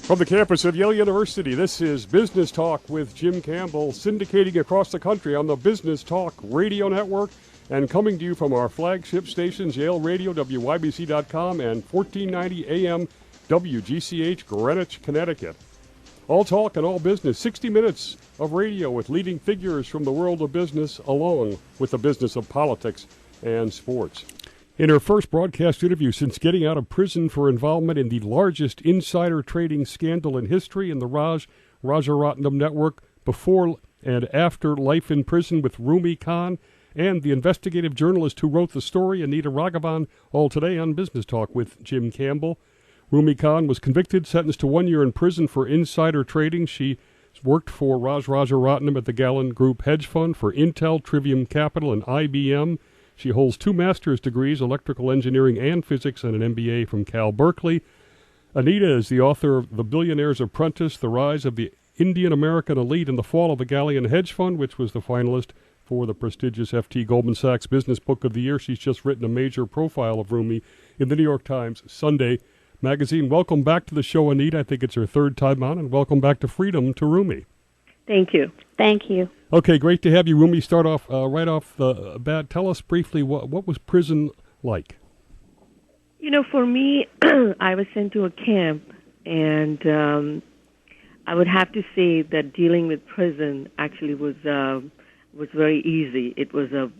From the campus of Yale University, this is Business Talk with Jim Campbell, syndicating across the country on the Business Talk Radio Network and coming to you from our flagship stations, Yale Radio, WYBC.com, and 1490 AM WGCH, Greenwich, Connecticut. All talk and all business, 60 minutes of radio with leading figures from the world of business along with the business of politics and sports. In her first broadcast interview since getting out of prison for involvement in the largest insider trading scandal in history in the Raj Rajaratnam Network, before and after life in prison with Roomy Kahn, and the investigative journalist who wrote the story, Anita Raghavan, all today on Business Talk with Jim Campbell. Roomy Kahn was convicted, sentenced to 1 year in prison for insider trading. She worked for Raj Rajaratnam at the Gallon Group Hedge Fund, for Intel, Trivium Capital, and IBM. She holds 2 master's degrees, electrical engineering and physics, and an MBA from Cal Berkeley. Anita is the author of The Billionaire's Apprentice, The Rise of the Indian-American Elite and the Fall of the Galleon Hedge Fund, which was the finalist for the prestigious FT Goldman Sachs Business Book of the Year. She's just written a major profile of Roomy in the New York Times Sunday magazine. Welcome back to the show, Anita. I think it's her third time on, and welcome back to Freedom to Roomy. Thank you. Thank you. Okay, great to have you, Roomy. Start off right off the bat. Tell us briefly what was prison like. You know, for me, I was sent to a camp, and I would have to say that dealing with prison actually was very easy. It was a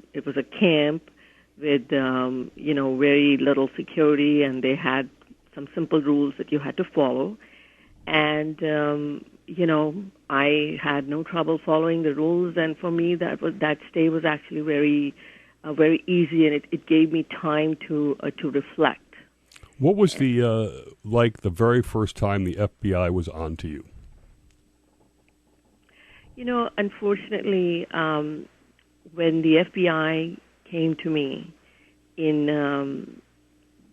camp with very little security, and they had some simple rules that you had to follow, and I had no trouble following the rules, and for me, that stay was actually very easy, and it gave me time to reflect. What was the very first time the FBI was on to you? You know, unfortunately, when the FBI came to me in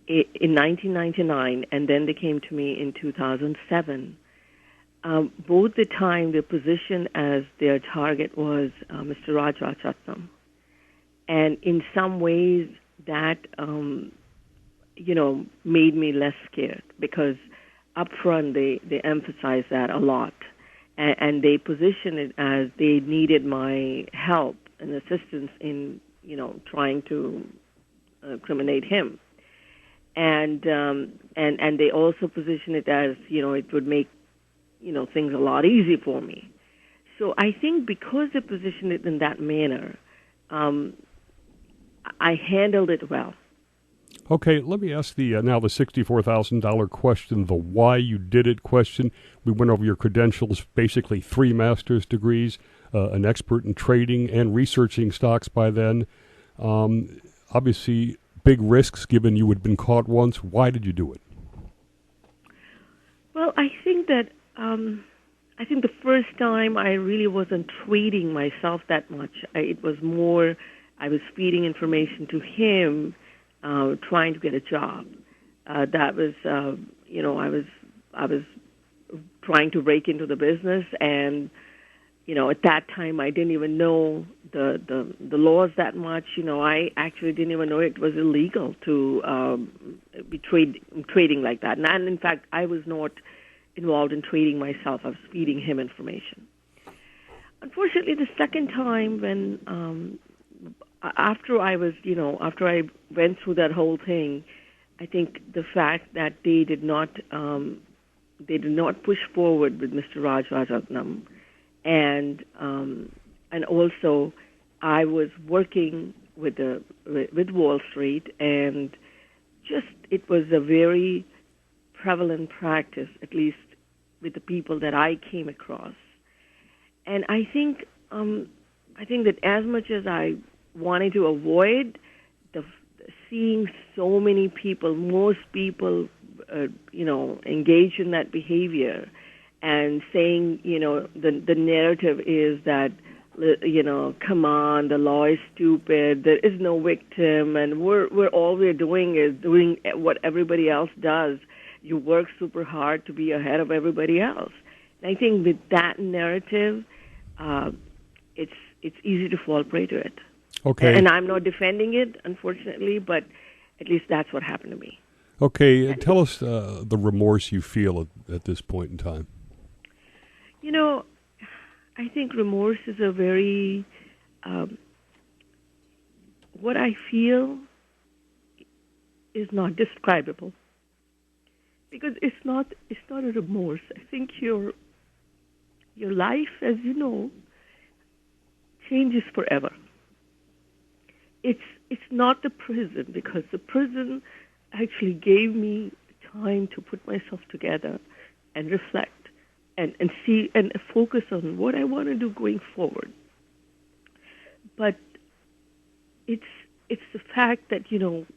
1999, and then they came to me in 2007. Both the time, the position as their target was Mr. Raj Rajaratnam. And in some ways, that, made me less scared because up front, they emphasized that a lot. And they positioned it as they needed my help and assistance in, trying to criminate him. And they also positioned it as, it would make things a lot easier for me. So I think because they positioned it in that manner, I handled it well. Okay, let me ask now the $64,000 question, the why you did it question. We went over your credentials, basically 3 master's degrees, an expert in trading and researching stocks by then. Obviously, big risks given you had been caught once. Why did you do it? Well, I think that the first time I really wasn't trading myself that much. It was more I was feeding information to him, trying to get a job. That was, I was trying to break into the business, and at that time I didn't even know the laws that much. I actually didn't even know it was illegal to be trading like that. And in fact, I was not involved in trading myself. I was feeding him information. Unfortunately, the second time when after I went through that whole thing, I think the fact that they did not push forward with Mr. Raj Rajaratnam, and also I was working with Wall Street, and just it was a very prevalent practice, at least with the people that I came across. And I think that as much as I wanted to avoid seeing so many people, most people, engage in that behavior, and saying, the narrative is that, come on, the law is stupid, there is no victim, and all we're doing is doing what everybody else does. You work super hard to be ahead of everybody else. And I think with that narrative, it's easy to fall prey to it. Okay. And I'm not defending it, unfortunately, but at least that's what happened to me. Okay, tell us the remorse you feel at this point in time. You know, I think remorse is a very, what I feel is not describable, because it's not a remorse. I think your life, as you know, changes forever. It's not the prison, because the prison actually gave me time to put myself together and reflect and see and focus on what I want to do going forward. But it's the fact that you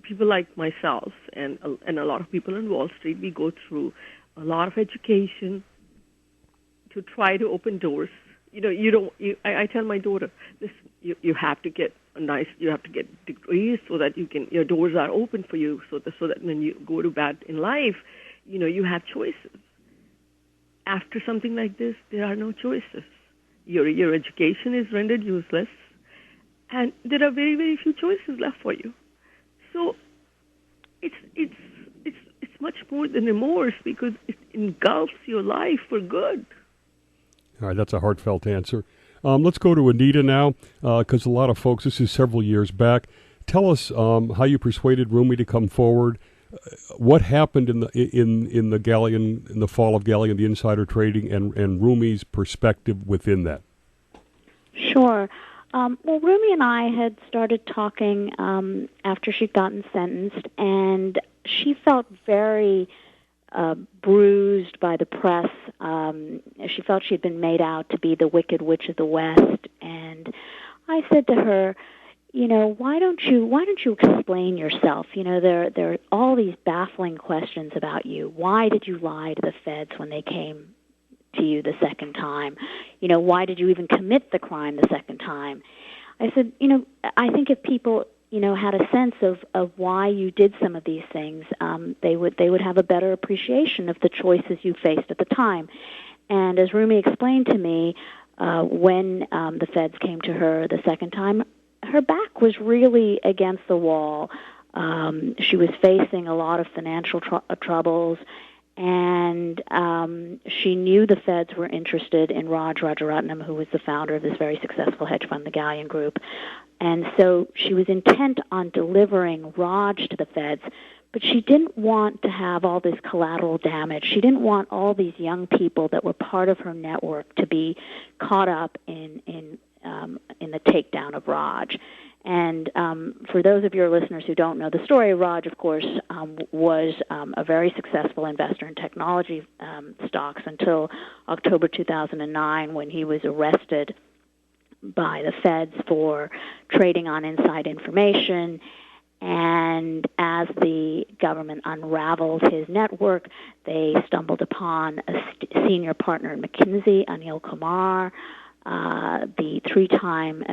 people like myself and a lot of people on Wall Street, we go through a lot of education to try to open doors. I tell my daughter, listen, you have to get you have to get degrees so that your doors are open for you, so that when you go to bed in life, you have choices. After something like this, there are no choices. Your education is rendered useless, and there are very, very few choices left for you. So it's much more than remorse, because it engulfs your life for good. All right, that's a heartfelt answer. Let's go to Anita now, because a lot of folks, this is several years back. Tell us how you persuaded Roomy to come forward. What happened in the Galleon, in the fall of Galleon, the insider trading, and Roomy's perspective within that? Sure. Well, Roomy and I had started talking after she'd gotten sentenced, and she felt very bruised by the press. She felt she'd been made out to be the Wicked Witch of the West, and I said to her, why don't you explain yourself? There are all these baffling questions about you. Why did you lie to the feds when they came to you the second time? Why did you even commit the crime the second time? I said, I think if people had a sense of why you did some of these things, they would have a better appreciation of the choices you faced at the time. And as Roomy explained to me, when the feds came to her the second time, her back was really against the wall. She was facing a lot of financial troubles, and she knew the feds were interested in Raj Rajaratnam, who was the founder of this very successful hedge fund, the Galleon Group. And so she was intent on delivering Raj to the feds, but she didn't want to have all this collateral damage. She didn't want all these young people that were part of her network to be caught up in the takedown of Raj. And for those of your listeners who don't know the story, Raj, of course, was a very successful investor in technology stocks until October 2009, when he was arrested by the feds for trading on inside information. And as the government unraveled his network, they stumbled upon a senior partner in McKinsey, Anil Kumar, the three-time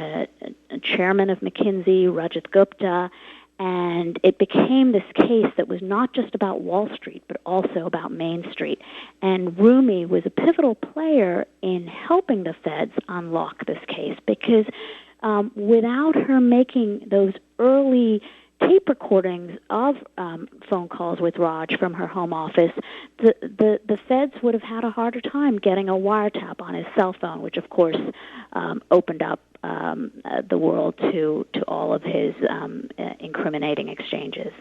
chairman of McKinsey, Rajat Gupta, and it became this case that was not just about Wall Street, but also about Main Street. And Roomy was a pivotal player in helping the feds unlock this case, because without her making those early tape recordings of phone calls with Raj from her home office, the feds would have had a harder time getting a wiretap on his cell phone, which of course opened up the world to all of his incriminating exchanges.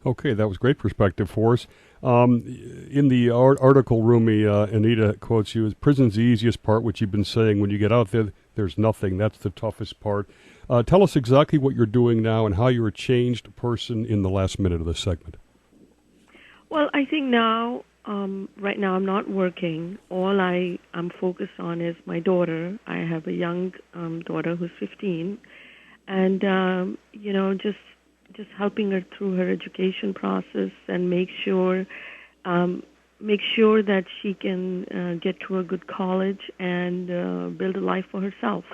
Okay, that was great perspective for us. In the article, Roomy, Anita quotes you as, prison's the easiest part, which you've been saying. When you get out there, there's nothing. That's the toughest part. Tell us exactly what you're doing now and how you're a changed person in the last minute of this segment. Well, I think now, right now I'm not working. All I'm focused on is my daughter. I have a young daughter who's 15, and just helping her through her education process and make sure that she can get to a good college and build a life for herself.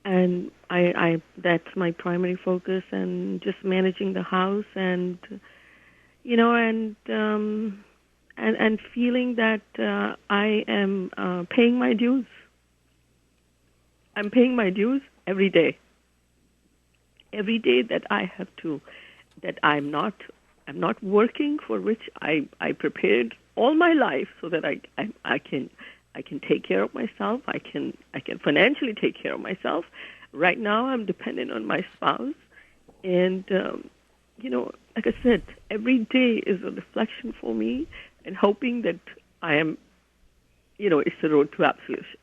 And I that's my primary focus, and just managing the house and feeling that I am paying my dues. I'm paying my dues every day. Every day that I have to that I'm not working, for which I prepared all my life so that I can take care of myself. I can financially take care of myself. Right now, I'm dependent on my spouse, and like I said, every day is a reflection for me, and hoping that I am, it's the road to absolution.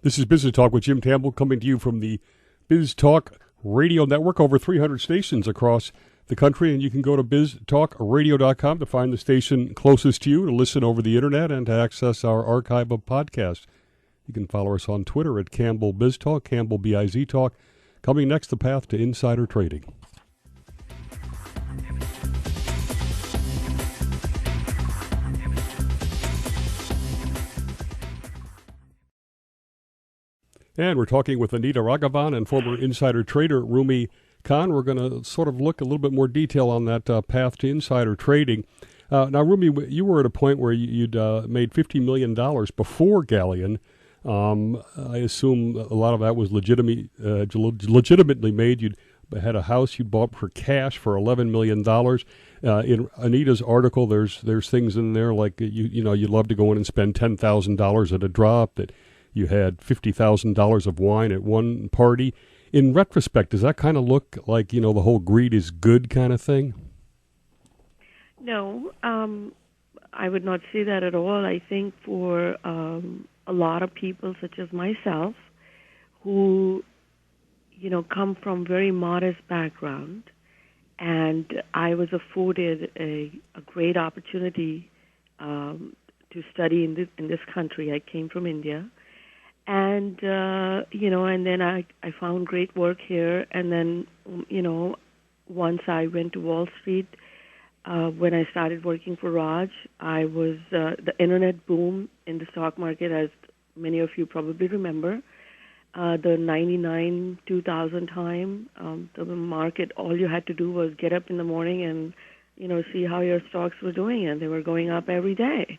This is Business Talk with Jim Campbell, coming to you from the Biz Talk Radio Network, over 300 stations across the country, and you can go to biztalkradio.com to find the station closest to you, to listen over the internet, and to access our archive of podcasts. You can follow us on Twitter at Campbell Biz Talk, Campbell BIZ Talk. Coming next, the path to insider trading. And we're talking with Anita Raghavan and former insider trader Roomy Kahn. We're going to sort of look a little bit more detail on that path to insider trading. Now, Roomy, you were at a point where you'd made $50 million before Galleon. I assume a lot of that was legitimately made. You'd had a house you'd bought for cash for $11 million. In Anita's article, there's things in there like you'd love to go in and spend $10,000 at a drop, that you had $50,000 of wine at one party. In retrospect, does that kind of look like, the whole greed is good kind of thing? No, I would not say that at all. I think for a lot of people, such as myself, who, come from very modest background, and I was afforded a great opportunity to study in this country. I came from India. And, and then I found great work here. And then, once I went to Wall Street, when I started working for Raj, I was the internet boom in the stock market, as many of you probably remember. The 99, 2000 time, the market, all you had to do was get up in the morning and, see how your stocks were doing, and they were going up every day.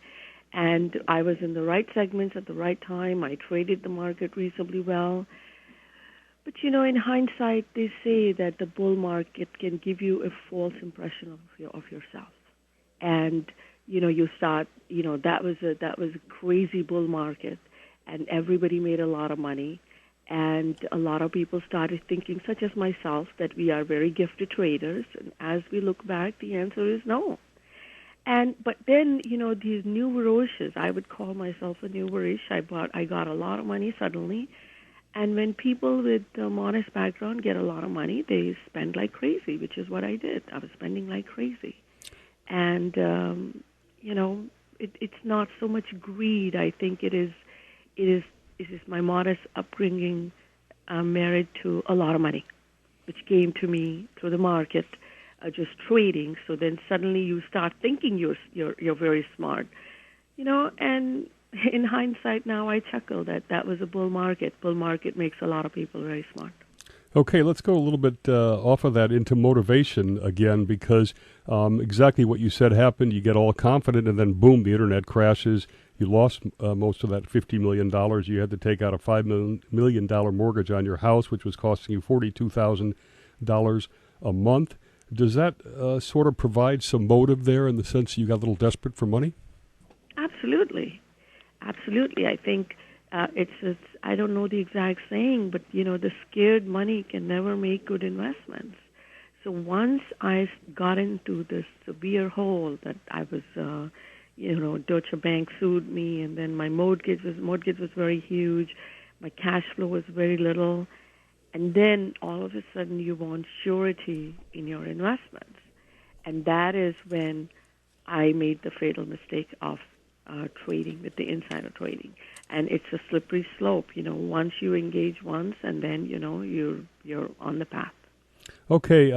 And I was in the right segments at the right time. I traded the market reasonably well. But, in hindsight, they say that the bull market can give you a false impression of yourself. And, you start, that was a crazy bull market, and everybody made a lot of money. And a lot of people started thinking, such as myself, that we are very gifted traders. And as we look back, the answer is no. But then, these new Varoshes, I would call myself a new Varosh. I got a lot of money suddenly. And when people with a modest background get a lot of money, they spend like crazy, which is what I did. I was spending like crazy. And, it's not so much greed. I think it is my modest upbringing married to a lot of money, which came to me through the market. Just trading. So then suddenly you start thinking you're very smart, and in hindsight now I chuckle that was a bull market. Bull market makes a lot of people very smart. Okay, let's go a little bit off of that into motivation again, because exactly what you said happened. You get all confident, and then boom, the internet crashes. You lost most of that $50 million. You had to take out a $5 million mortgage on your house, which was costing you $42,000 a month. Does that sort of provide some motive there, in the sense you got a little desperate for money? Absolutely. I think it's I don't know the exact saying, but the scared money can never make good investments. So once I got into this severe hole that I was, Deutsche Bank sued me, and then my mortgage was very huge, my cash flow was very little. And then all of a sudden you want surety in your investments. And that is when I made the fatal mistake of trading with the insider trading. And it's a slippery slope. Once you engage once, and then, you're on the path. Okay.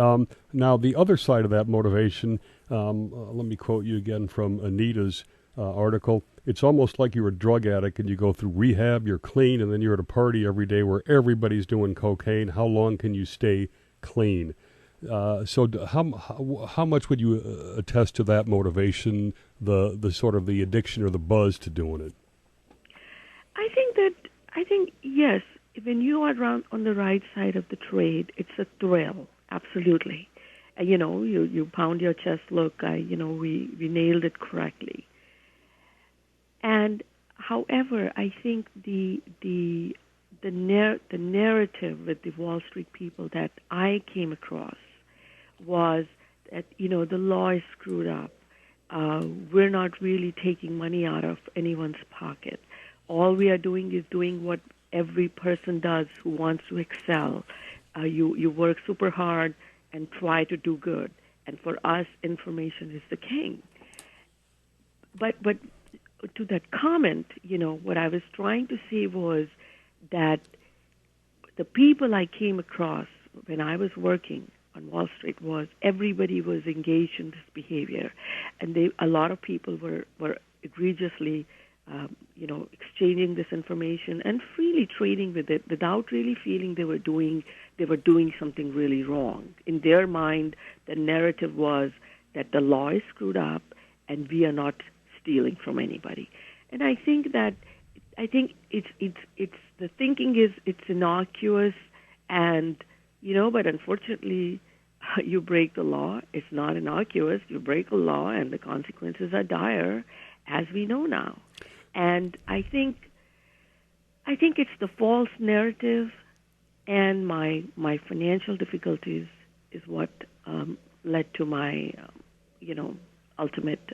Now, the other side of that motivation, let me quote you again from Anita's article. It's almost like you're a drug addict and you go through rehab, you're clean, and then you're at a party every day where everybody's doing cocaine. How long can you stay clean? So how much would you attest to that motivation, the sort of the addiction or the buzz to doing it? I think yes, when you are on the right side of the trade, it's a thrill, absolutely. You pound your chest, look, we nailed it correctly. And however, I think the narrative with the Wall Street people that I came across was that, the law is screwed up. We're not really taking money out of anyone's pocket. All we are doing is doing what every person does who wants to excel. You work super hard and try to do good. And for us, information is the king. But to that comment, what I was trying to say was that the people I came across when I was working on Wall Street was everybody was engaged in this behavior, and a lot of people were egregiously, exchanging this information and freely trading with it without really feeling they were doing something really wrong. In their mind, the narrative was that the law is screwed up and we are not stealing from anybody. And I think it's the thinking is it's innocuous, and but unfortunately you break the law. It's not innocuous. You break a law and the consequences are dire, as we know now. And I think it's the false narrative and my financial difficulties is what led to my ultimate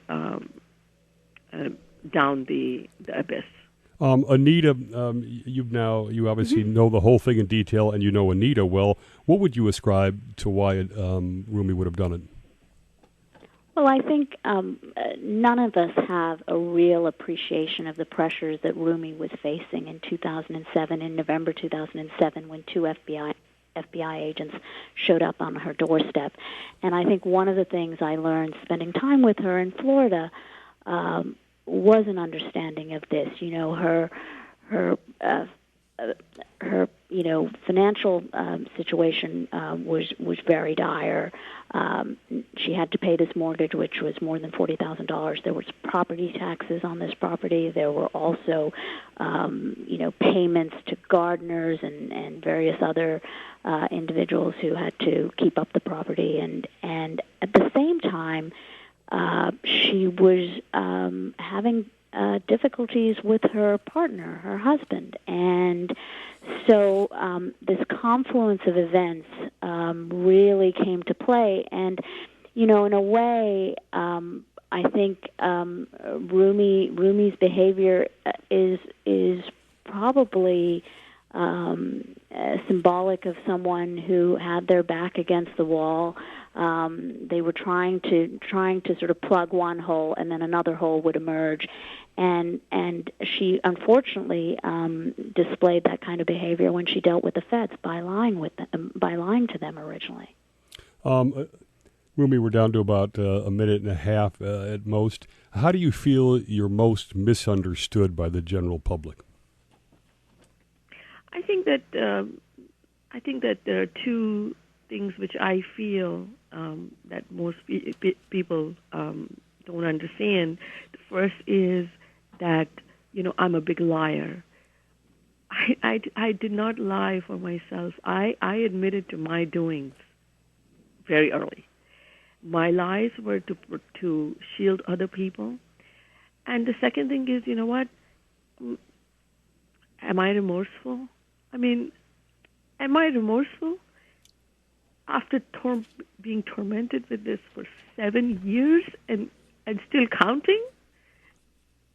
down the abyss. Anita, you obviously know the whole thing in detail, and you know Anita well. What would you ascribe to why Roomy would have done it? Well, I think none of us have a real appreciation of the pressures that Roomy was facing in 2007, in November 2007, when two FBI agents showed up on her doorstep. And I think one of the things I learned spending time with her in Florida was an understanding of this. Her financial situation was very dire. She had to pay this mortgage, which was more than $40,000. There was property taxes on this property. There were also, payments to gardeners and various other individuals who had to keep up the property. And at the same time, she was having difficulties with her partner, her husband. And so this confluence of events really came to play. And, in a way, I think Roomy's behavior is probably symbolic of someone who had their back against the wall. They were trying to sort of plug one hole, and then another hole would emerge, and she unfortunately displayed that kind of behavior when she dealt with the feds by lying to them originally. Roomy, we're down to about a minute and a half at most. How do you feel you're most misunderstood by the general public? I think that there are two things which I feel that most people don't understand. The first is that I'm a big liar. I did not lie for myself. I admitted to my doings very early. My lies were to shield other people. And the second thing is, am I remorseful? Am I remorseful after being tormented with this for 7 years and still counting?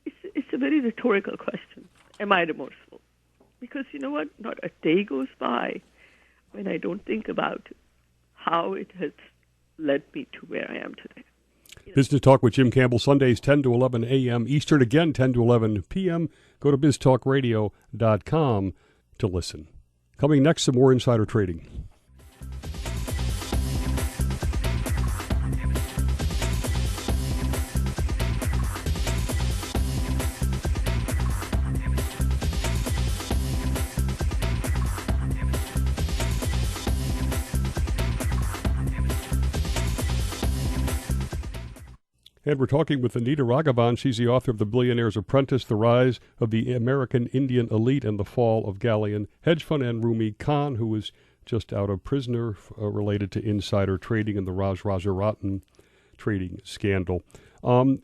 It's a very rhetorical question. Am I remorseful? Because not a day goes by when I don't think about how it has led me to where I am today. Business Talk with Jim Campbell, Sundays 10 to 11 a.m. Eastern, again 10 to 11 p.m. Go to biztalkradio.com to listen. Coming next, some more insider trading. And we're talking with Anita Raghavan. She's the author of The Billionaire's Apprentice, The Rise of the American Indian Elite and the Fall of Galleon Hedge Fund, and Roomy Kahn, who was just out of prisoner related to insider trading in the Raj Rajaratnam trading scandal.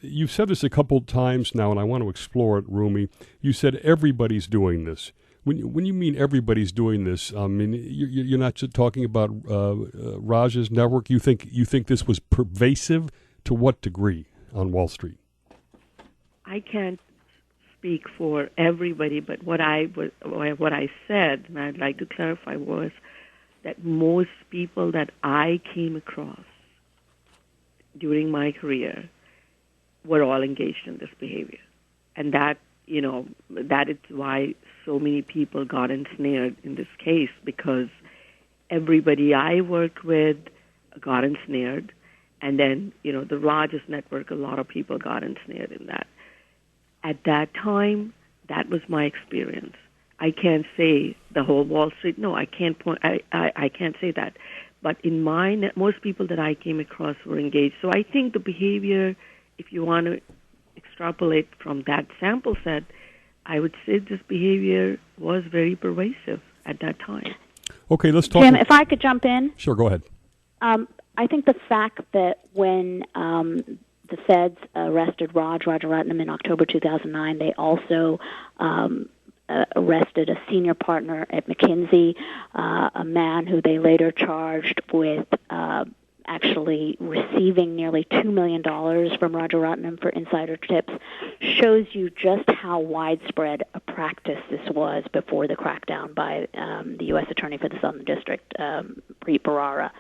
You've said this a couple times now, and I want to explore it, Roomy. You said everybody's doing this. When you mean everybody's doing this, I mean you're not just talking about Raj's network. You think this was pervasive? To what degree on Wall Street? I can't speak for everybody, but what I said, and I'd like to clarify, was that most people that I came across during my career were all engaged in this behavior, and that is why so many people got ensnared in this case, because everybody I worked with got ensnared, and then the Raj's network, a lot of people got ensnared in that. At that time, that was my experience. I can't say the whole Wall Street. No, I can't point. I can't say that. But in mine, most people that I came across were engaged. So I think the behavior, if you want to extrapolate from that sample set, I would say this behavior was very pervasive at that time. Okay, let's talk. Jim, if I could jump in. Sure, go ahead. I think the fact that when the feds arrested Raj Rajaratnam in October 2009, they also arrested a senior partner at McKinsey, a man who they later charged with actually receiving nearly $2 million from Rajaratnam for insider tips, shows you just how widespread a practice this was before the crackdown by the U.S. Attorney for the Southern District, Preet Bharara.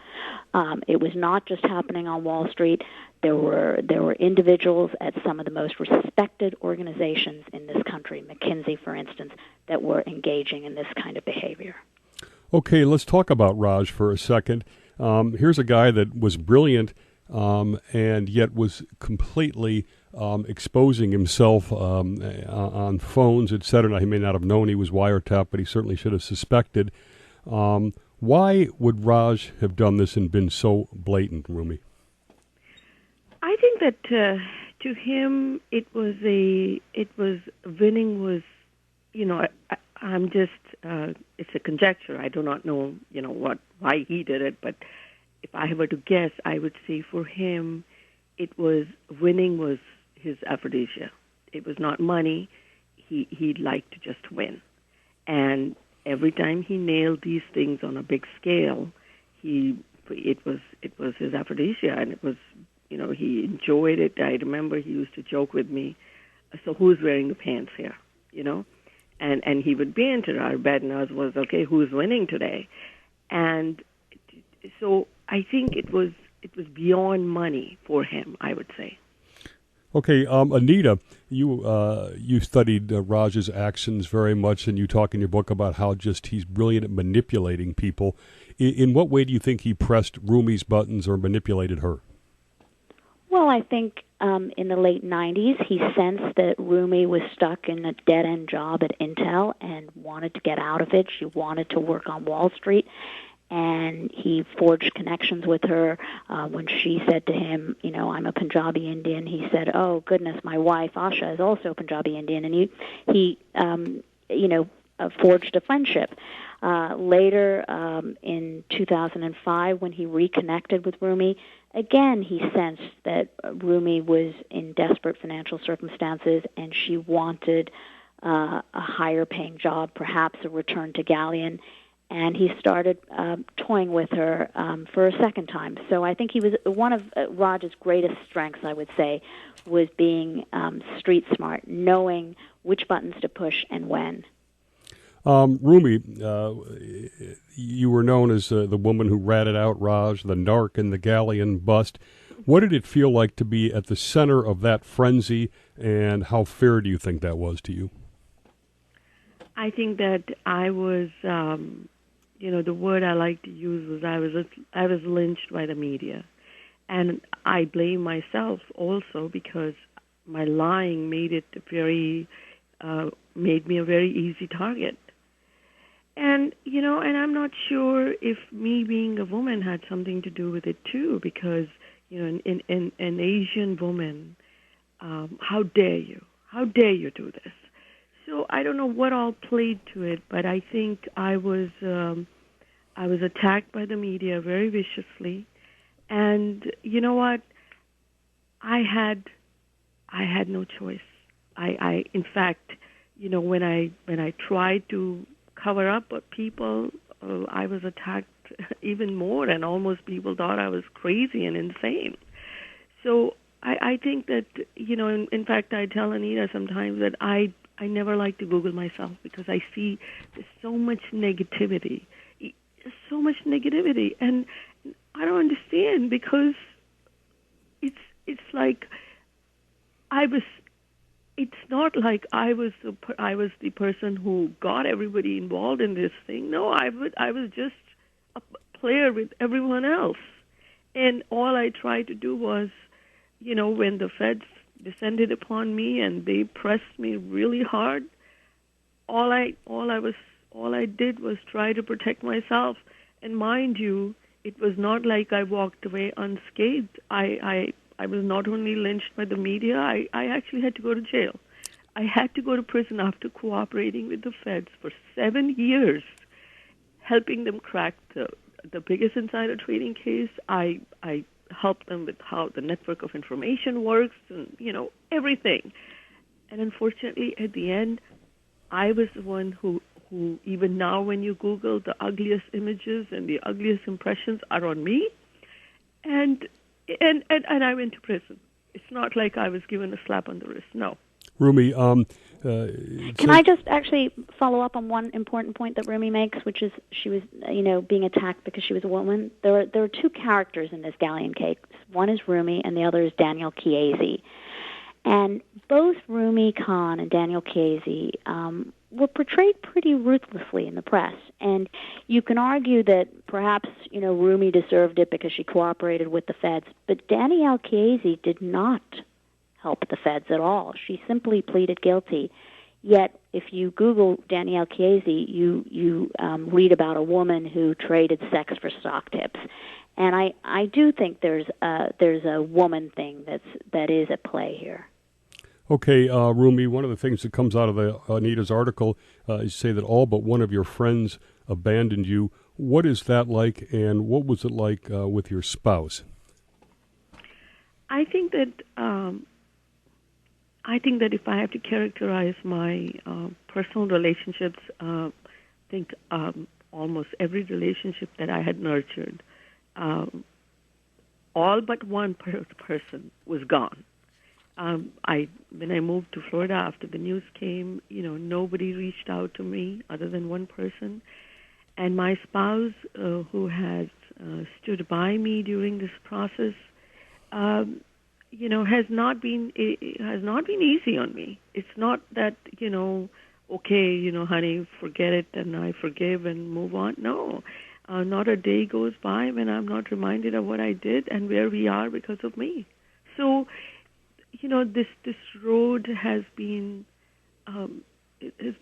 It was not just happening on Wall Street. There were individuals at some of the most respected organizations in this country, McKinsey, for instance, that were engaging in this kind of behavior. Okay, let's talk about Raj for a second. Here's a guy that was brilliant and yet was completely exposing himself on phones, etc. Now, he may not have known he was wiretapped, but he certainly should have suspected. Why would Raj have done this and been so blatant, Roomy? I think that to him winning was, I'm just, it's a conjecture. I do not know, why he did it, but if I were to guess, I would say for him, winning was his aphrodisia. It was not money. He liked to just win. And every time he nailed these things on a big scale, it was his aphrodisia, and it was, he enjoyed it. I remember he used to joke with me, so who's wearing the pants here, And he would banter. Our bet now was, okay, who's winning today? And so I think it was beyond money for him, I would say. Okay, Anita, you studied Raj's actions very much, and you talk in your book about how just he's brilliant at manipulating people. In what way do you think he pressed Roomy's buttons or manipulated her? Well, I think in the late 90s, he sensed that Roomy was stuck in a dead-end job at Intel and wanted to get out of it. She wanted to work on Wall Street, and he forged connections with her. When she said to him, I'm a Punjabi Indian, he said, oh, goodness, my wife, Asha, is also Punjabi Indian, and he forged a friendship. Later, in 2005, when he reconnected with Roomy, again, he sensed that Roomy was in desperate financial circumstances, and she wanted a higher-paying job, perhaps a return to Galleon, and he started toying with her for a second time. So I think he was one of Raj's greatest strengths, I would say, was being street smart, knowing which buttons to push and when. Roomy, you were known as the woman who ratted out Raj, the narc in the Galleon bust. What did it feel like to be at the center of that frenzy, and how fair do you think that was to you? I think that I was, the word I like to use was I was lynched by the media. And I blame myself also because my lying made me a very easy target. And, and I'm not sure if me being a woman had something to do with it, too, because, an Asian woman, how dare you? How dare you do this? So I don't know what all played to it, but I think I was I was attacked by the media very viciously. And you know what? I had no choice. In fact, when I tried to cover up people, I was attacked even more, and almost people thought I was crazy and insane. So I think that, in fact, I tell Anita sometimes that I never like to Google myself because I see there's so much negativity, and I don't understand because it's like it's not like I was the person who got everybody involved in this thing. No, I was just a player with everyone else. And all I tried to do was, when the feds descended upon me and they pressed me really hard, all I did was try to protect myself. And mind you, it was not like I walked away unscathed. I was not only lynched by the media, I actually had to go to jail. I had to go to prison after cooperating with the feds for 7 years, helping them crack the biggest insider trading case. I helped them with how the network of information works and, everything. And unfortunately, at the end, I was the one who even now when you Google, the ugliest images and the ugliest impressions are on me. And I went to prison. It's not like I was given a slap on the wrist. No. Roomy, can I just actually follow up on one important point that Roomy makes, which is she was, being attacked because she was a woman. There are two characters in this Galleon case. One is Roomy, and the other is Daniel Chiesi. And both Roomy Kahn and Daniel Chiesi were portrayed pretty ruthlessly in the press. And you can argue that perhaps, Roomy deserved it because she cooperated with the feds, but Danielle Chiesi did not help the feds at all. She simply pleaded guilty. Yet, if you Google Danielle Chiesi, you read about a woman who traded sex for stock tips. And I do think there's a woman thing that is at play here. Okay, Roomy, one of the things that comes out of Anita's article is you say that all but one of your friends abandoned you. What is that like, and what was it like with your spouse? I think that if I have to characterize my personal relationships, I think almost every relationship that I had nurtured, all but one person was gone. When I moved to Florida after the news came, nobody reached out to me other than one person. And my spouse, who has stood by me during this process, has not been easy on me. It's not that, okay, honey, forget it and I forgive and move on. No, not a day goes by when I'm not reminded of what I did and where we are because of me. So, this road has been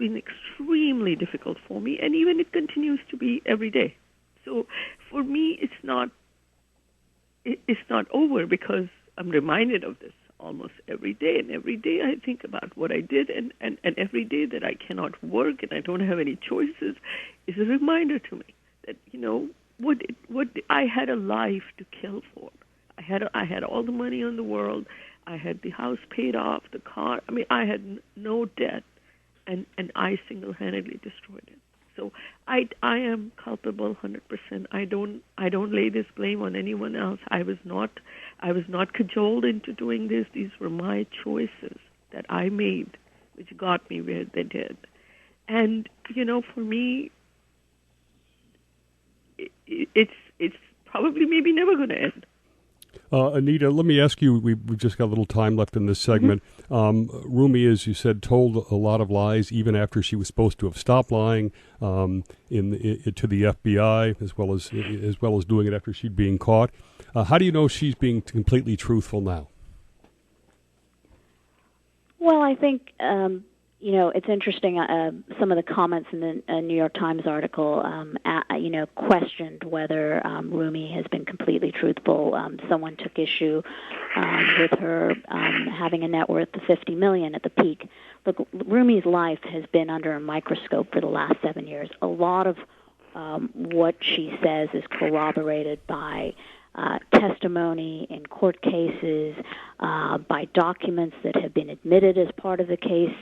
extremely difficult for me, and even it continues to be every day. So for me, it's not over because I'm reminded of this almost every day, and every day I think about what I did, and every day that I cannot work and I don't have any choices is a reminder to me that what I had a life to kill for. I had all the money in the world. I had the house paid off, the car. I mean, I had no debt, and I single-handedly destroyed it. So I am culpable 100%. I don't lay this blame on anyone else. I was not cajoled into doing this. These were my choices that I made, which got me where they did. And for me, it's probably maybe never going to end. Anita, let me ask you, we've just got a little time left in this segment. Roomy, as you said, told a lot of lies even after she was supposed to have stopped lying to the FBI, as well as doing it after she'd been caught. How do you know she's being completely truthful now? Well, I think it's interesting. Some of the comments in the New York Times article, questioned whether Roomy has been completely truthful. Someone took issue with her having a net worth of $50 million at the peak. Look, Roomy's life has been under a microscope for the last 7 years. A lot of what she says is corroborated by testimony in court cases, by documents that have been admitted as part of the case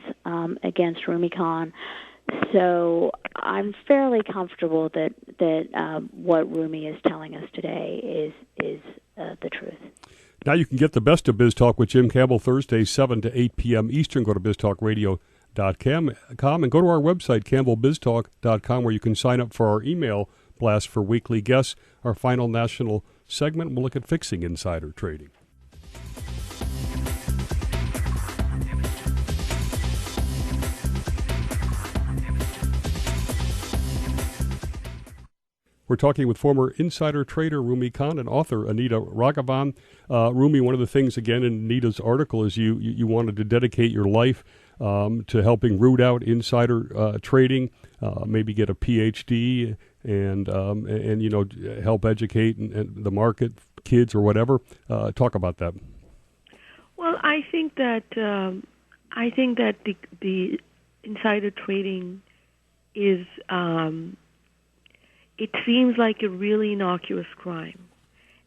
against Roomy Kahn. So I'm fairly comfortable that what Roomy is telling us today is the truth. Now you can get the best of Biz Talk with Jim Campbell Thursdays 7 to 8 p.m. Eastern. Go to biztalkradio.com and go to our website, campbellbiztalk.com, where you can sign up for our email blast for weekly guests. Our final national segment, we'll look at fixing insider trading. We're talking with former insider trader Roomy Kahn and author Anita Raghavan. Roomy, one of the things, again, in Anita's article is you wanted to dedicate your life to helping root out insider trading, maybe get a PhD and help educate and the market, kids or whatever. Talk about that. Well, I think that the insider trading is. It seems like a really innocuous crime,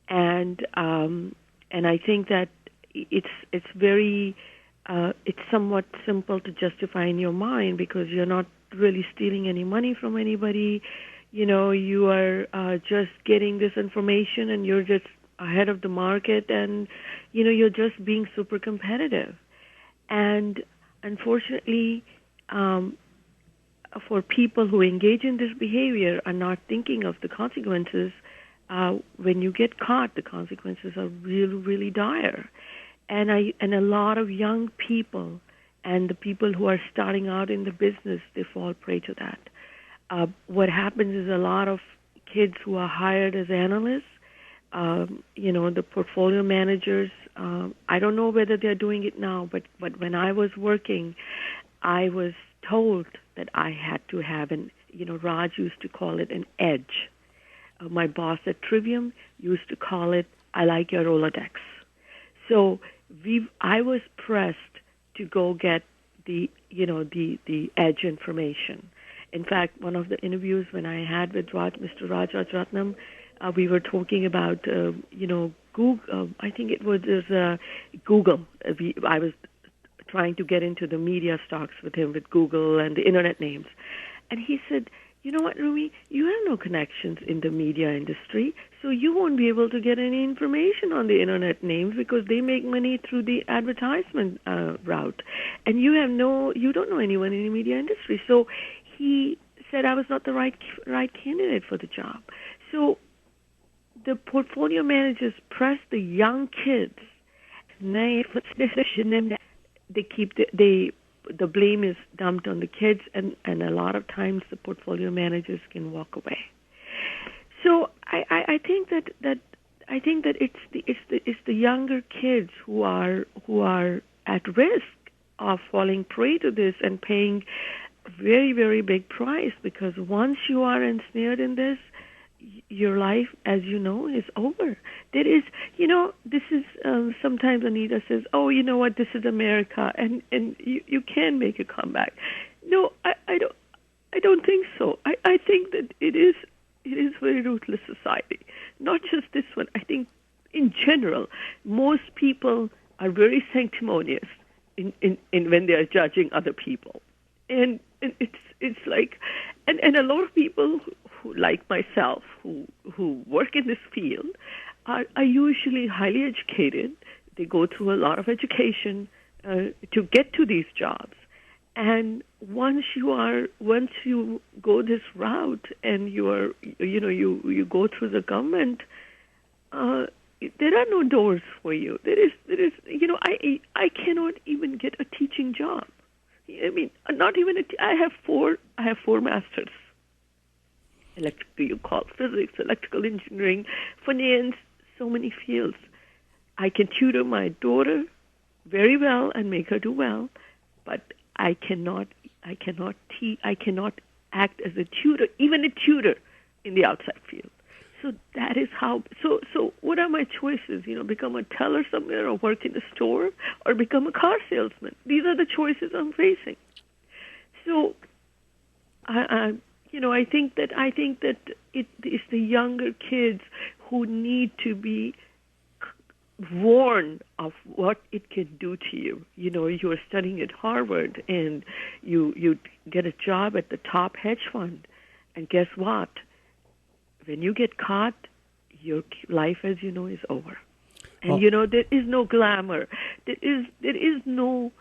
and I think that it's very it's somewhat simple to justify in your mind because you're not really stealing any money from anybody. You are just getting this information, and you're just ahead of the market, and you're just being super competitive. And unfortunately, for people who engage in this behavior are not thinking of the consequences. When you get caught, the consequences are really, really dire. And a lot of young people and the people who are starting out in the business, they fall prey to that. What happens is a lot of kids who are hired as analysts, the portfolio managers, I don't know whether they're doing it now, but when I was working, I was told that I had to have Raj used to call it an edge. My boss at Trivium used to call it, I like your Rolodex. So I was pressed to go get the edge information. In fact, one of the interviews when I had with Mr. Raj Rajaratnam, we were talking about, Google. I think it was Google. I was trying to get into the media stocks with him with Google and the internet names. And he said, you know what, Roomy, you have no connections in the media industry, so you won't be able to get any information on the internet names because they make money through the advertisement route. And you don't know anyone in the media industry. So he said I was not the right candidate for the job. So the portfolio managers press the young kids. The blame is dumped on the kids, and a lot of times the portfolio managers can walk away. So I think that it's the younger kids who are at risk of falling prey to this and paying a very, very big price, because once you are ensnared in this, your life, as you know, is over. There is, this is, sometimes Anita says, oh, you know what, this is America, and you can make a comeback. No, I don't think so. I think that it is a very ruthless society. Not just this one. I think in general, most people are very sanctimonious in when they are judging other people. And it's like, and a lot of people who like myself, who work in this field, are usually highly educated. They go through a lot of education to get to these jobs. And once you go this route and you go through the government, there are no doors for you. There is I cannot even get a teaching job. I mean, not even I have four masters. You call physics, electrical engineering, finance, so many fields. I can tutor my daughter very well and make her do well, but I cannot act as a tutor, even a tutor in the outside field. So that is how. So what are my choices? Become a teller somewhere, or work in a store, or become a car salesman. These are the choices I'm facing. So I think that it is the younger kids who need to be warned of what it can do to you. You are studying at Harvard and you get a job at the top hedge fund, and guess what? When you get caught, your life, as you know, is over. And there is no glamour. There is no.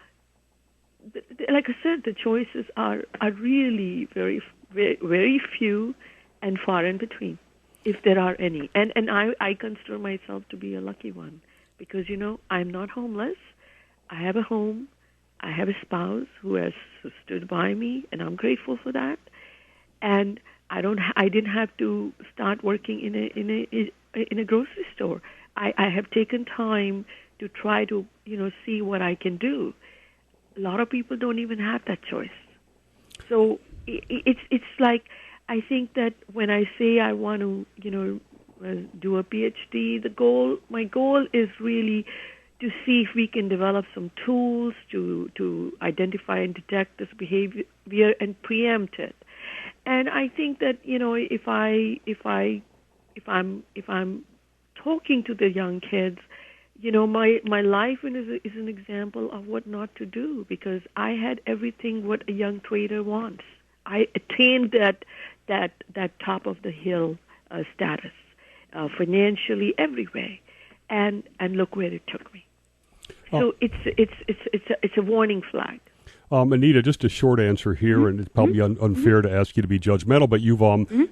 Like I said, the choices are really very, very, very few and far in between, if there are any. And I consider myself to be a lucky one because, I'm not homeless. I have a home. I have a spouse who has stood by me, and I'm grateful for that. And I didn't have to start working in a grocery store. I have taken time to try to, see what I can do. A lot of people don't even have that choice. So it's like, I think that when I say I want to, do a PhD, my goal is really to see if we can develop some tools to identify and detect this behavior and preempt it. And I think that, if I'm talking to the young kids, my life is an example of what not to do, because I had everything what a young trader wants. I attained that top of the hill status, financially, every way, and look where it took me. So it's a warning flag. Anita, just a short answer here, and it's probably unfair to ask you to be judgmental, but you've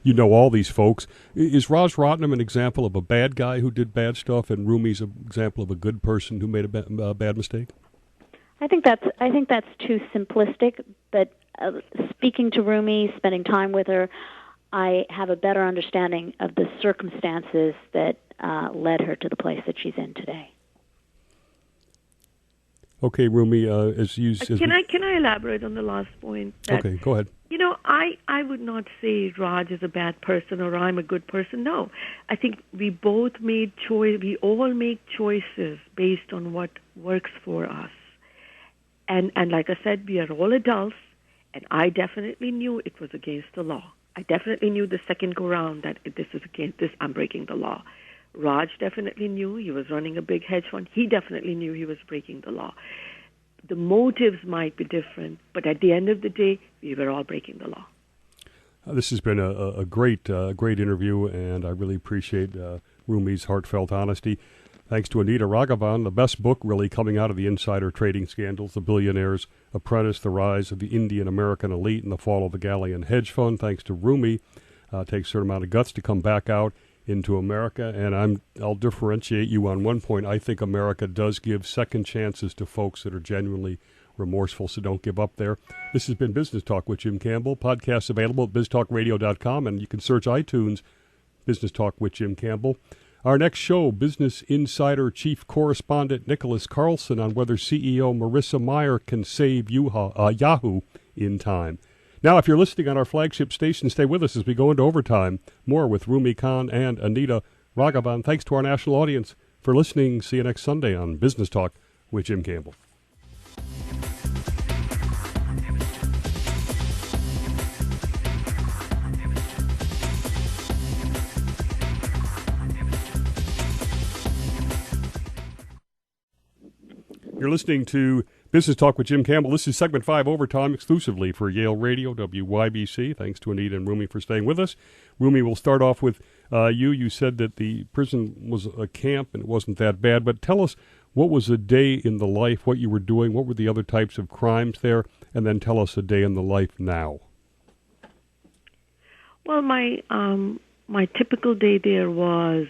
you know all these folks. Is Raj Rajaratnam an example of a bad guy who did bad stuff, and Roomy's an example of a good person who made a bad mistake? I think that's too simplistic. But speaking to Roomy, spending time with her, I have a better understanding of the circumstances that led her to the place that she's in today. Okay, Roomy, can I elaborate on the last point? Okay, go ahead. I would not say Raj is a bad person or I'm a good person. No, I think we both made choice. We all make choices based on what works for us. And like I said, we are all adults, and I definitely knew it was against the law. I definitely knew the second go round that this is against this. I'm breaking the law. Raj definitely knew he was running a big hedge fund. He definitely knew he was breaking the law. The motives might be different, but at the end of the day, we were all breaking the law. This has been a great interview, and I really appreciate Roomy's heartfelt honesty. Thanks to Anita Raghavan, the best book really coming out of the insider trading scandals, The Billionaire's Apprentice, The Rise of the Indian American Elite and the Fall of the Galleon Hedge Fund. Thanks to Roomy. It takes a certain amount of guts to come back out into America, and I'll differentiate you on one point. I think America does give second chances to folks that are genuinely remorseful, so don't give up there. This has been Business Talk with Jim Campbell. Podcasts available at biztalkradio.com, and you can search iTunes, Business Talk with Jim Campbell. Our next show, Business Insider Chief Correspondent Nicholas Carlson on whether CEO Marissa Mayer can save Yahoo in time. Now, if you're listening on our flagship station, stay with us as we go into overtime. More with Roomy Kahn and Anita Raghavan. Thanks to our national audience for listening. See you next Sunday on Business Talk with Jim Campbell. You're listening to Business Talk with Jim Campbell. This is segment 5 overtime exclusively for Yale Radio, WYBC. Thanks to Anita and Roomy for staying with us. Roomy, we'll start off with you. You said that the prison was a camp and it wasn't that bad, but tell us what was a day in the life, what you were doing, what were the other types of crimes there, and then tell us a day in the life now. Well, my typical day there was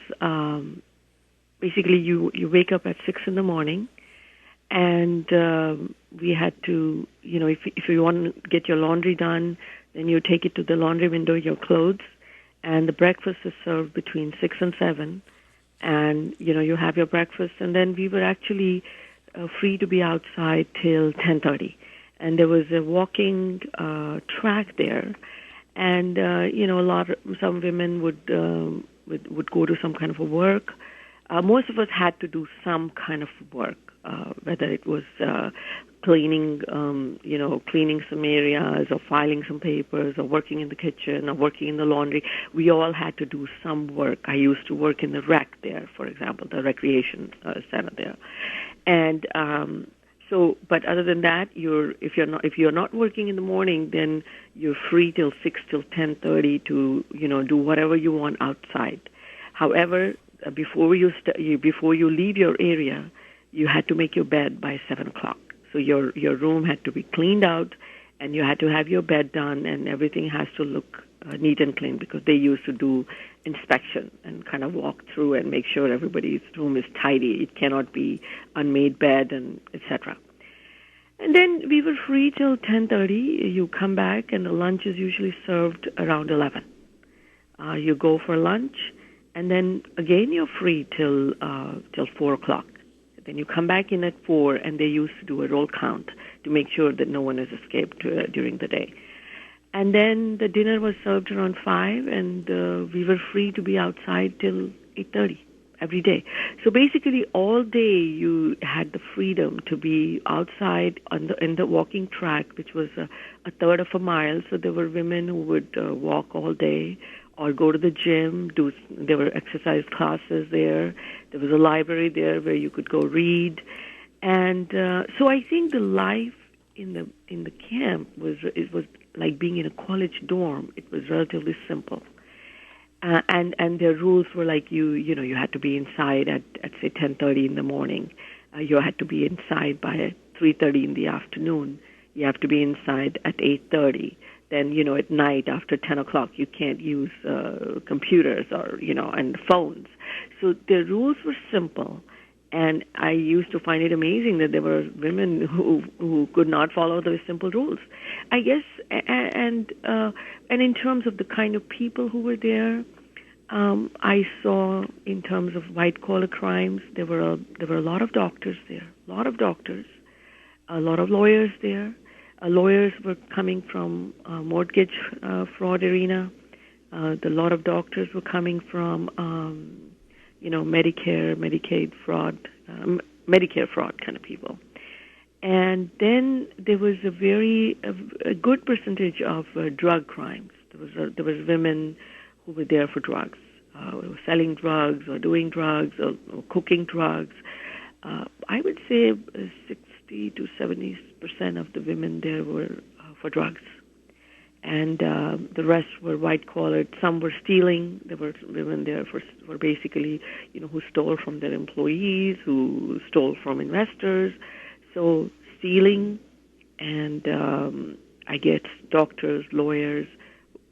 basically you wake up at 6 in the morning. And we had to, if you want to get your laundry done, then you take it to the laundry window, your clothes, and the breakfast is served between 6 and 7. And, you have your breakfast, and then we were actually free to be outside till 10:30. And there was a walking track there. And, some women would go to some kind of a work. Most of us had to do some kind of work. Whether it was cleaning, cleaning some areas or filing some papers or working in the kitchen or working in the laundry. We all had to do some work. I used to work in the rec there, for example, the recreation center there. And but other than that, if you're not working in the morning, then you're free till 6 till 10:30 to do whatever you want outside. However, before you leave your area, you had to make your bed by 7 o'clock. So your room had to be cleaned out, and you had to have your bed done, and everything has to look neat and clean, because they used to do inspection and kind of walk through and make sure everybody's room is tidy. It cannot be unmade bed and etc. And then we were free till 10:30. You come back, and the lunch is usually served around 11. You go for lunch, and then again you're free till 4 o'clock. Then you come back in at 4, and they used to do a roll count to make sure that no one has escaped during the day. And then the dinner was served around 5, and we were free to be outside till 8:30 every day. So basically all day you had the freedom to be outside in the walking track, which was a third of a mile. So there were women who would walk all day or go to the gym. There were exercise classes there. There was a library there where you could go read. And so I think the life in the camp was like being in a college dorm. It was relatively simple. And their rules were like you had to be inside at say 10:30 in the morning. You had to be inside by 3:30 in the afternoon. You have to be inside at 8:30. Then at night after 10 o'clock you can't use computers or and phones. So the rules were simple. And I used to find it amazing that there were women who could not follow those simple rules, I guess. And in terms of the kind of people who were there, I saw in terms of white collar crimes, there were a lot of doctors there, a lot of lawyers there. Lawyers were coming from mortgage fraud arena. A lot of doctors were coming from Medicare, Medicaid fraud, Medicare fraud kind of people. And then there was a good percentage of drug crimes. There was women who were there for drugs, who were selling drugs or doing drugs or cooking drugs. I would say 60 to 70% of the women there were for drugs. And the rest were white-collared. Some were stealing. There were women there for basically, who stole from their employees, who stole from investors. So stealing and I guess doctors, lawyers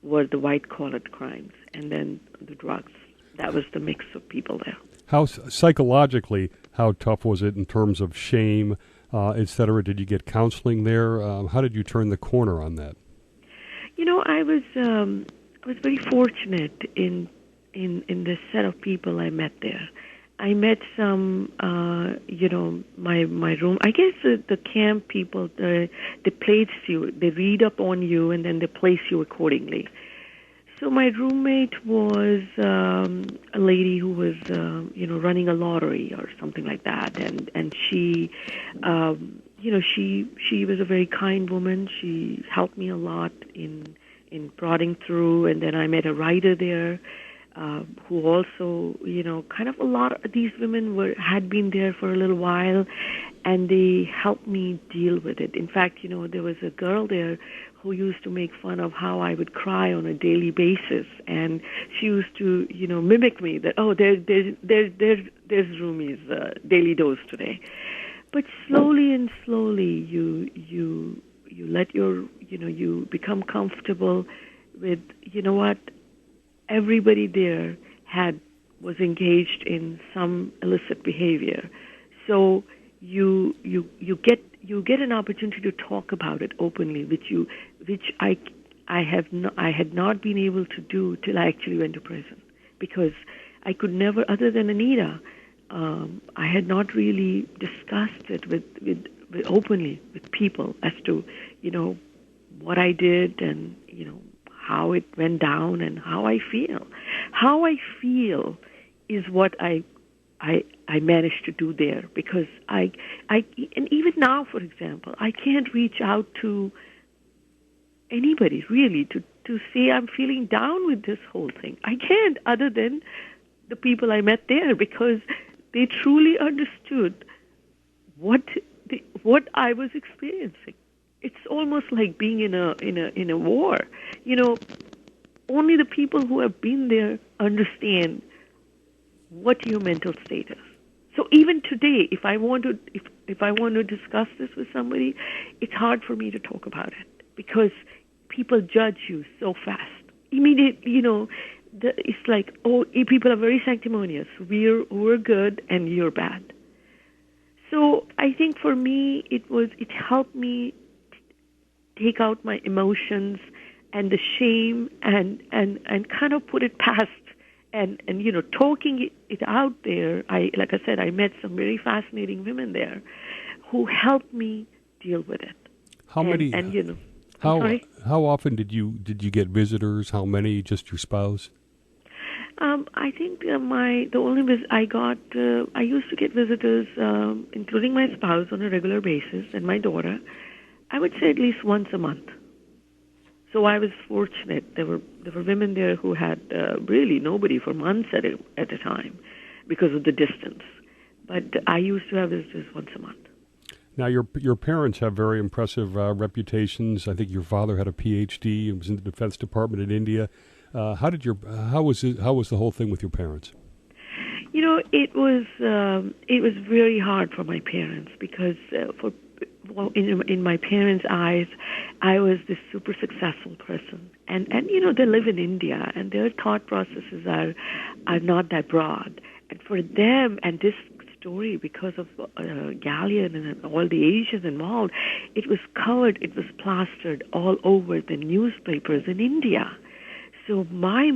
were the white-collared crimes. And then the drugs. That was the mix of people there. How psychologically, how tough was it in terms of shame, et cetera? Did you get counseling there? How did you turn the corner on that? I was very fortunate in the set of people I met there. I met some, my room. I guess the camp people, they place you, they read up on you, and then they place you accordingly. So my roommate was a lady who was, running a lottery or something like that, and she, she was a very kind woman. She helped me a lot in prodding through, and then I met a writer there who also, kind of a lot of these women had been there for a little while, and they helped me deal with it. In fact, there was a girl there who used to make fun of how I would cry on a daily basis, and she used to, mimic me that, there's Roomy's daily dose today. But slowly, you let you become comfortable with, everybody there was engaged in some illicit behavior. So you get an opportunity to talk about it openly, which I had not been able to do till I actually went to prison, because I could never, other than Anita, I had not really discussed it with openly with people as to what I did and how it went down and how I feel. How I feel is what I I managed to do there, because and even now, for example, I can't reach out to anybody really to say I'm feeling down with this whole thing. I can't, other than the people I met there, because they truly understood what I was experiencing. It's almost like being in a war. Only the people who have been there understand what your mental state is. So even today, if I want to discuss this with somebody, it's hard for me to talk about it, because people judge you so fast. Immediately, it's like, oh, people are very sanctimonious. We're good and you're bad. So I think for me, it helped me take out my emotions and the shame and kind of put it past and talking it out there. Like I said, I met some very fascinating women there who helped me deal with it. How often did you get visitors? How many? Just your spouse? I think the only visit I got, I used to get visitors, including my spouse, on a regular basis, and my daughter. I would say at least once a month. So I was fortunate. There were women there who had really nobody for months at a time because of the distance. But I used to have visitors once a month. Now, your parents have very impressive reputations. I think your father had a PhD and was in the Defense Department in India. How was the whole thing with your parents? It was very hard for my parents, because in my parents' eyes, I was this super successful person, and they live in India, and their thought processes are not that broad, and for them, and this story, because of Galleon and all the Asians involved, it was plastered all over the newspapers in India. So my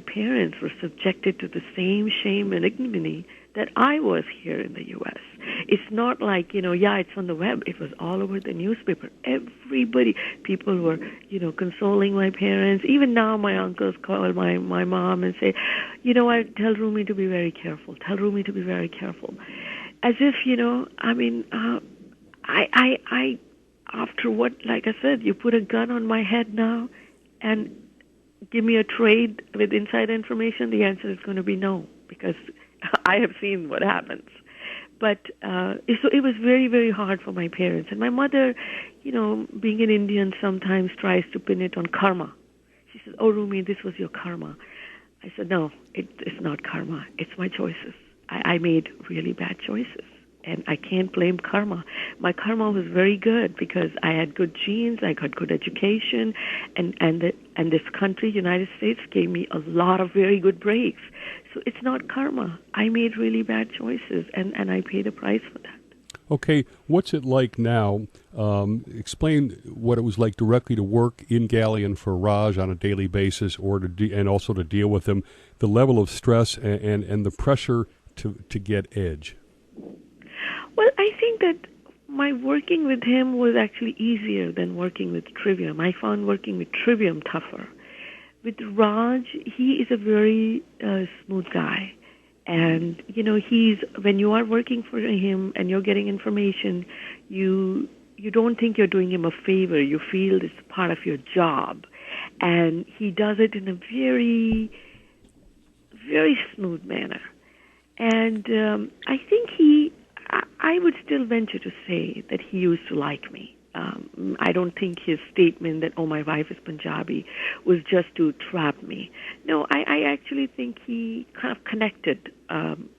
parents were subjected to the same shame and ignominy that I was here in the U.S. It's not like, it's on the web. It was all over the newspaper. People were, consoling my parents. Even now my uncles call my mom and say, tell Roomy to be very careful. Tell Roomy to be very careful. As if, I after what, like I said, you put a gun on my head now and give me a trade with inside information, the answer is going to be no, because I have seen what happens. But so it was very, very hard for my parents. And my mother, being an Indian, sometimes tries to pin it on karma. She says, oh, Roomy, this was your karma. I said, no, it's not karma. It's my choices. I made really bad choices. And I can't blame karma. My karma was very good, because I had good genes, I got good education, and this country, United States, gave me a lot of very good breaks. So it's not karma. I made really bad choices, and I paid a price for that. Okay, what's it like now? Explain what it was like directly to work in Galleon for Raj on a daily basis, and also to deal with him, the level of stress and the pressure to get edge. Well, I think that my working with him was actually easier than working with Trivium. I found working with Trivium tougher. With Raj, he is a very smooth guy. And, when you are working for him and you're getting information, you don't think you're doing him a favor. You feel it's part of your job. And he does it in a very, very smooth manner. And I think I would still venture to say that he used to like me. I don't think his statement that, oh, my wife is Punjabi, was just to trap me. No, I actually think he kind of connected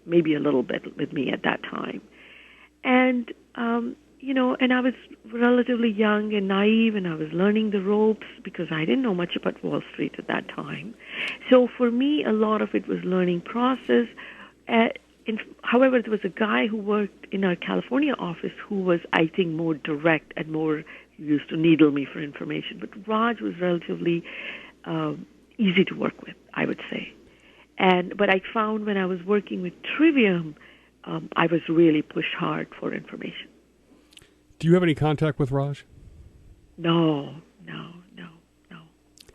maybe a little bit with me at that time. And, and I was relatively young and naive, and I was learning the ropes because I didn't know much about Wall Street at that time. So for me, a lot of it was learning process. However, there was a guy who worked in our California office who was, I think, more direct and more used to needle me for information. But Raj was relatively easy to work with, I would say. But I found when I was working with Trivium, I was really pushed hard for information. Do you have any contact with Raj? No.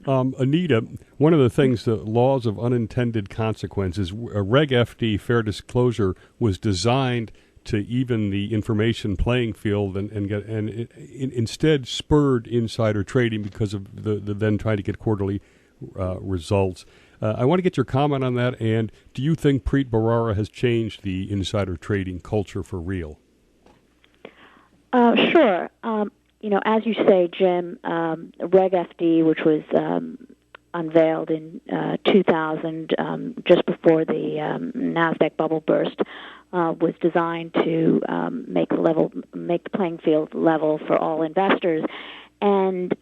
Anita, one of the things, the laws of unintended consequences, Reg FD, fair disclosure, was designed to even the information playing field and instead spurred insider trading because of the then trying to get quarterly results. I want to get your comment on that, and do you think Preet Bharara has changed the insider trading culture for real? Sure. As you say, Jim, Reg FD, which was unveiled in 2000, just before the NASDAQ bubble burst, was designed to make the playing field level for all investors. And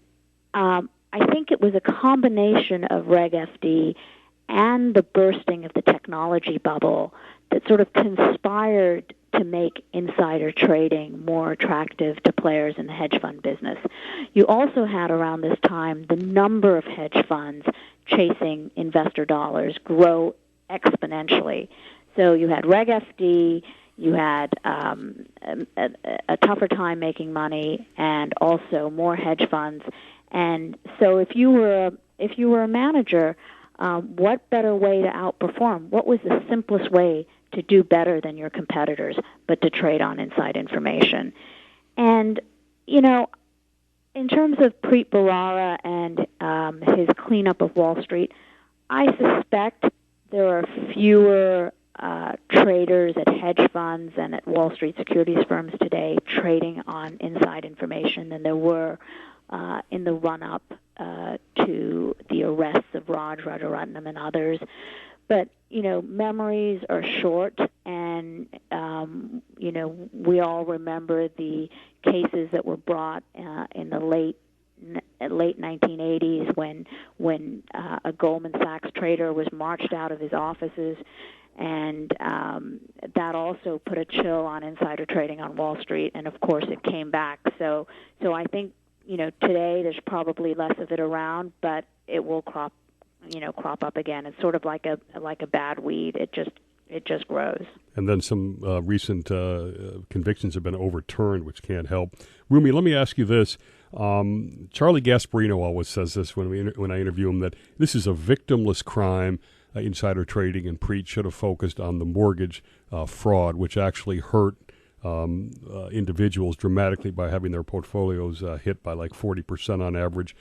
I think it was a combination of Reg FD and the bursting of the technology bubble that sort of conspired to make insider trading more attractive to players in the hedge fund business. You also had around this time the number of hedge funds chasing investor dollars grow exponentially. So you had Reg FD, you had a tougher time making money, and also more hedge funds. And so if you were a manager, what better way to outperform? What was the simplest way to do better than your competitors but to trade on inside information? And, in terms of Preet Bharara and his cleanup of Wall Street, I suspect there are fewer traders at hedge funds and at Wall Street securities firms today trading on inside information than there were in the run-up to the arrests of Raj Rajaratnam and others. But, memories are short, and, we all remember the cases that were brought in the late 1980s when a Goldman Sachs trader was marched out of his offices, and that also put a chill on insider trading on Wall Street, and of course it came back. So I think, today there's probably less of it around, but it will crop up again. It's sort of like a bad weed. It just grows. And then some recent convictions have been overturned, which can't help. Roomy, let me ask you this. Charlie Gasparino always says this when I interview him, that this is a victimless crime, insider trading, and Preet should have focused on the mortgage fraud, which actually hurt individuals dramatically by having their portfolios hit by like 40% on average.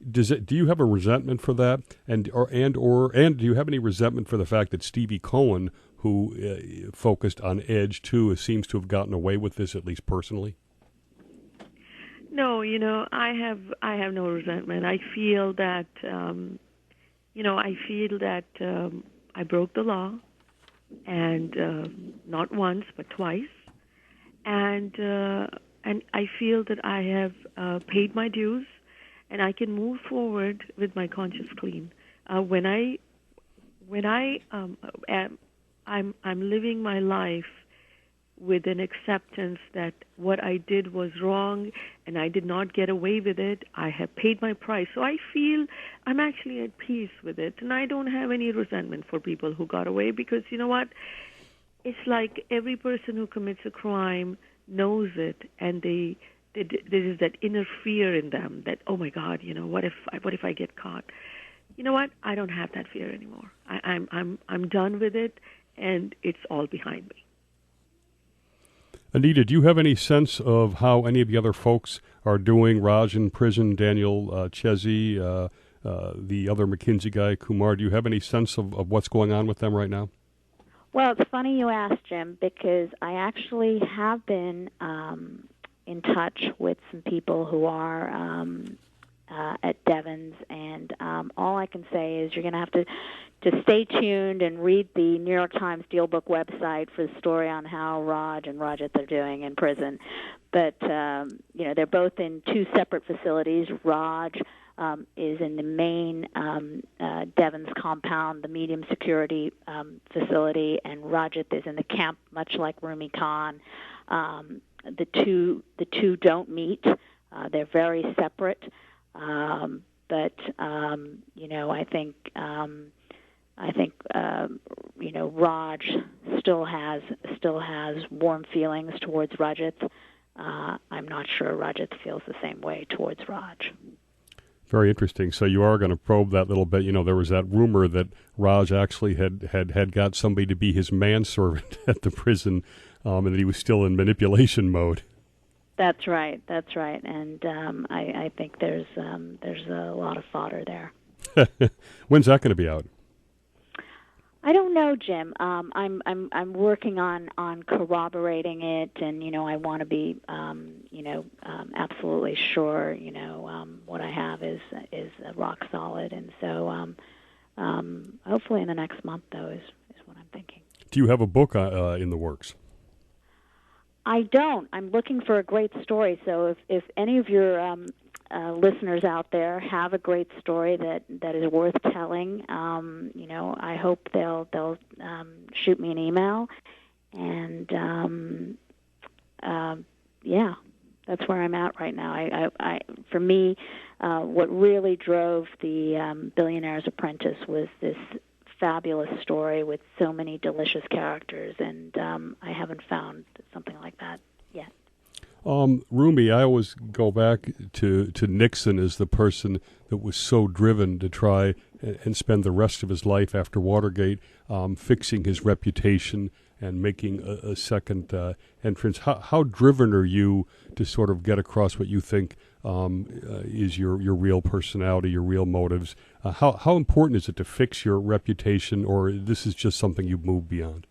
Do you have a resentment for that, and do you have any resentment for the fact that Stevie Cohen, who focused on Edge too, seems to have gotten away with this, at least personally? No, I have no resentment. I feel that I broke the law, and not once but twice, and I feel that I have paid my dues. And I can move forward with my conscience clean. I'm living my life with an acceptance that what I did was wrong, and I did not get away with it. I have paid my price, so I feel I'm actually at peace with it, and I don't have any resentment for people who got away, because you know what? It's like every person who commits a crime knows it, and there is that inner fear in them that, oh my God, what if I get caught? You know what? I don't have that fear anymore. I'm done with it, and it's all behind me. Anita, do you have any sense of how any of the other folks are doing? Raj in prison, Daniel Chezi, the other McKinsey guy, Kumar. Do you have any sense of what's going on with them right now? Well, it's funny you asked, Jim, because I actually have been in touch with some people who are at Devon's, and all I can say is you're going to have to stay tuned and read the New York Times Steelbook website for the story on how Raj and Rajat are doing in prison. But they're both in two separate facilities. Raj is in the main Devon's compound, the medium security facility, and Rajat is in the camp, much like Roomy Kahn. The two don't meet. They're very separate. But I think Raj still has warm feelings towards Rajat. I'm not sure Rajat feels the same way towards Raj. Very interesting. So you are going to probe that little bit. You know, there was that rumor that Raj actually had got somebody to be his manservant at the prison, and that he was still in manipulation mode. That's right. That's right. And I think there's a lot of fodder there. When's that going to be out? I don't know, Jim. I'm working on corroborating it, and I want to be absolutely sure. What I have is rock solid, and so hopefully in the next month, though, is what I'm thinking. Do you have a book in the works? I don't. I'm looking for a great story. So if any of your listeners out there have a great story that is worth telling, I hope they'll shoot me an email, and that's where I'm at right now. I for me, what really drove the Billionaire's Apprentice was this fabulous story with so many delicious characters, and I haven't found something like that yet. Roomy, I always go back to Nixon as the person that was so driven to try and spend the rest of his life after Watergate fixing his reputation and making a second entrance. How driven are you to sort of get across what you think is your real personality, your real motives? How important is it to fix your reputation, or this is just something you've moved beyond?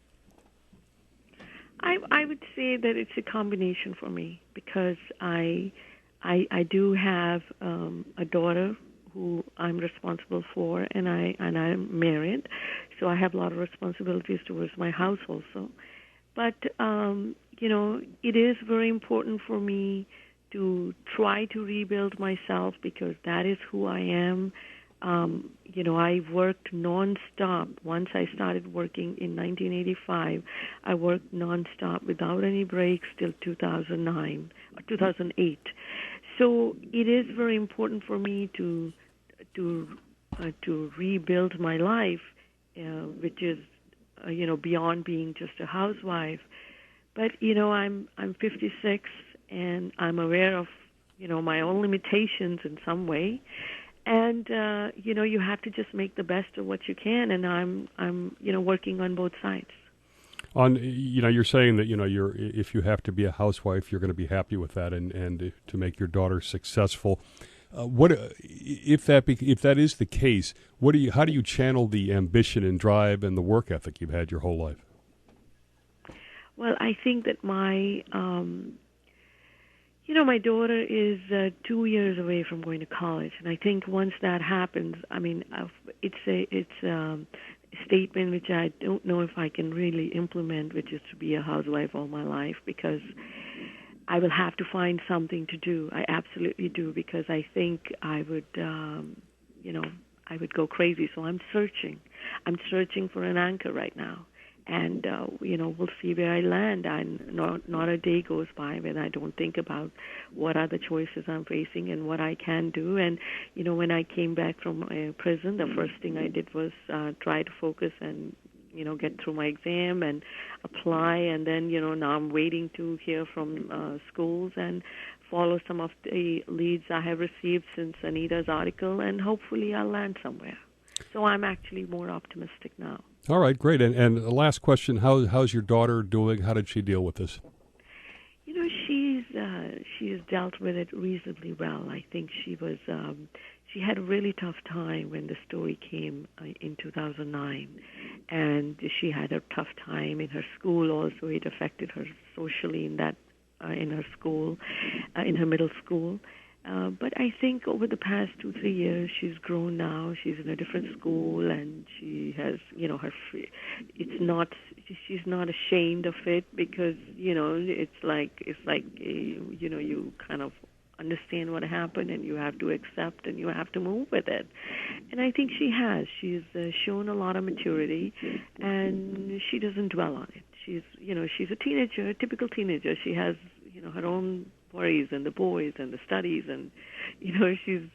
I would say that it's a combination for me, because I do have a daughter who I'm responsible for, and I'm married, so I have a lot of responsibilities towards my house also. But it is very important for me to try to rebuild myself, because that is who I am. I worked nonstop. Once I started working in 1985, I worked nonstop without any breaks till 2009 or 2008. So it is very important for me to rebuild my life, which is beyond being just a housewife. But I'm 56, and I'm aware of my own limitations in some way. And you have to just make the best of what you can, and I'm working on both sides. You're saying that if you have to be a housewife, you're going to be happy with that, and to make your daughter successful. What if that is the case? How do you channel the ambition and drive and the work ethic you've had your whole life? Well, I think that my my daughter is 2 years away from going to college, and I think once that happens, it's a statement which I don't know if I can really implement, which is to be a housewife all my life, because I will have to find something to do. I absolutely do, because I think I would, I would go crazy. So I'm searching for an anchor right now. And, we'll see where I land. Not a day goes by when I don't think about what are the choices I'm facing and what I can do. And, when I came back from prison, the first thing I did was try to focus and, get through my exam and apply. And then, now I'm waiting to hear from schools and follow some of the leads I have received since Anita's article, and hopefully I'll land somewhere. So I'm actually more optimistic now. All right, great. And the last question, how's your daughter doing? How did she deal with this? She's dealt with it reasonably well. I think she had a really tough time when the story came in 2009, and she had a tough time in her school also. It affected her socially in her school, in her middle school. But I think over the past 2-3 years, she's grown now. She's in a different school, and she has, she's not ashamed of it, because, it's like, you kind of understand what happened, and you have to accept, and you have to move with it. And I think she has. She's shown a lot of maturity, and she doesn't dwell on it. She's a teenager, a typical teenager. She has, her own worries and the boys and the studies, and she's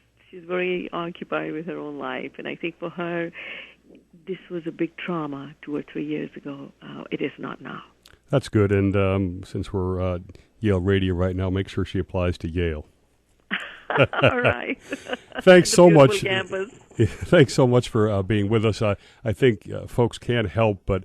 very occupied with her own life. And I think for her, this was a big trauma 2 or 3 years ago. It is not now. That's good. And since we're Yale Radio right now, make sure she applies to Yale. All right. Thanks so much. Campus. Thanks so much for being with us. I think folks can't help but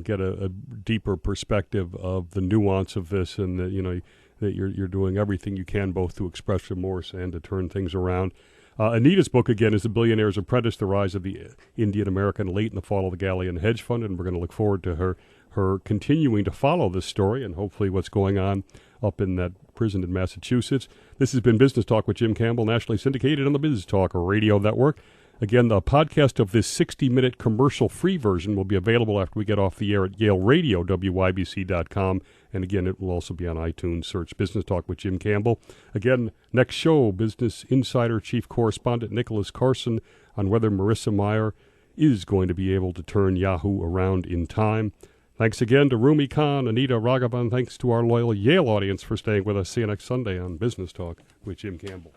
get a deeper perspective of the nuance of this, and that that you're doing everything you can both to express remorse and to turn things around. Anita's book, again, is The Billionaire's Apprentice, The Rise of the Indian American Late in the Fall of the Galleon Hedge Fund, and we're going to look forward to her continuing to follow this story and hopefully what's going on up in that prison in Massachusetts. This has been Business Talk with Jim Campbell, nationally syndicated on the Biz Talk Radio Network. Again, the podcast of this 60-minute commercial-free version will be available after we get off the air at Yale Radio, WYBC.com. And again, it will also be on iTunes. Search Business Talk with Jim Campbell. Again, next show, Business Insider Chief Correspondent Nicholas Carson on whether Marissa Mayer is going to be able to turn Yahoo around in time. Thanks again to Roomy Kahn, Anita Raghavan. Thanks to our loyal Yale audience for staying with us. See you next Sunday on Business Talk with Jim Campbell.